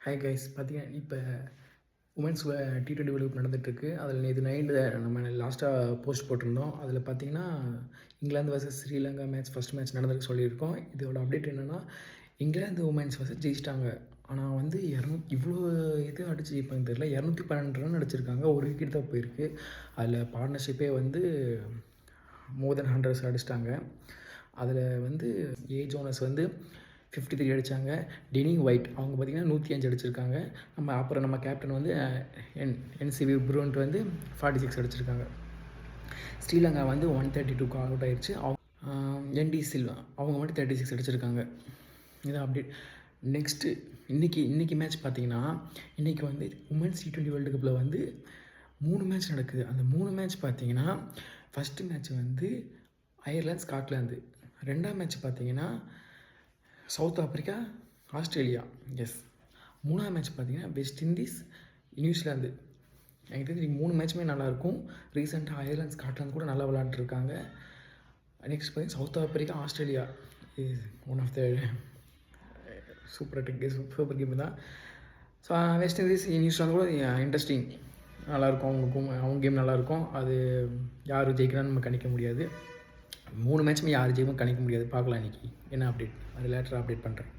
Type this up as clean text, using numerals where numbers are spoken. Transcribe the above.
Hi guys, பார்த்தீங்கன்னா இப்போ women's T20 world cup நடந்துகிட்ருக்கு. அதில் நேற்று நைட்டு நம்ம லாஸ்ட்டாக போஸ்ட் போட்டிருந்தோம். அதில் பார்த்தீங்கன்னா England versus Sri Lanka match first match நடந்திருக்கு சொல்லியிருக்கோம். இதோட அப்டேட் என்னென்னா, இங்கிலாந்து உமன்ஸ் வர்சஸ் ஜெயிச்சிட்டாங்க. ஆனால் வந்து இவ்வளோ இது அடிச்சு ஜெயிப்பாங்க தெரியல. 212 ரன் அடிச்சிருக்காங்க. ஒரு விக்கெட் தான் போயிருக்கு. அதில் பார்ட்னர்ஷிப்பே வந்து மோர் தென் 100 அடிச்சிட்டாங்க. அதில் வந்து ஜோனஸ் வந்து 53 அடித்தாங்க. டெனிங் ஒயிட் அவங்க பார்த்திங்கன்னா 105 அடிச்சிருக்காங்க. நம்ம கேப்டன் வந்து என்சிவி ப்ரூன்ட் வந்து 46 அடிச்சிருக்காங்க. ஸ்ரீலங்கா வந்து 132க்கு அவுட் ஆயிடுச்சு. என்டி சில்வா அவங்க மட்டும் 36 அடிச்சிருக்காங்க. இதான் அப்டேட். நெக்ஸ்ட்டு இன்றைக்கி மேட்ச் பார்த்திங்கன்னா, இன்றைக்கி வந்து உமன்ஸ் T20 வேர்ல்டு கப்பில் வந்து 3 மேட்ச் நடக்குது. அந்த 3 மேட்ச் பார்த்திங்கன்னா, ஃபஸ்ட்டு மேட்ச் வந்து அயர்லாந்து ஸ்காட்லாந்து, 2ஆம் மேட்ச் பார்த்திங்கன்னா சவுத் ஆப்ரிக்கா ஆஸ்திரேலியா. எஸ், 3ஆம் மேட்ச் பார்த்திங்கன்னா வெஸ்ட் இண்டீஸ் நியூசிலாந்து. எனக்கு தெரிஞ்சு 3 மேட்ச்சுமே நல்லாயிருக்கும். ரீசெண்டாக அயர்லாந்து ஸ்காட்லாந்து கூட நல்லா விளாண்டுருக்காங்க. நெக்ஸ்ட் பார்த்திங்கன்னா south Africa Australia is one of the super game தான். ஸோ வெஸ்ட் இண்டீஸ் நியூசிலாந்து கூட இன்ட்ரெஸ்டிங் நல்லாயிருக்கும். அவங்க கேம் நல்லாயிருக்கும். அது யார் ஜெயிக்கிறான்னு நம்ம கணிக்க முடியாது. 3 மேட்ச்சுமே யார் ஜெயிக்கும் கணிக்க முடியாது. பார்க்கலாம் இன்றைக்கி என்ன அப்டேட், அது லேட்டராக அப்டேட் பண்ணுறேன்.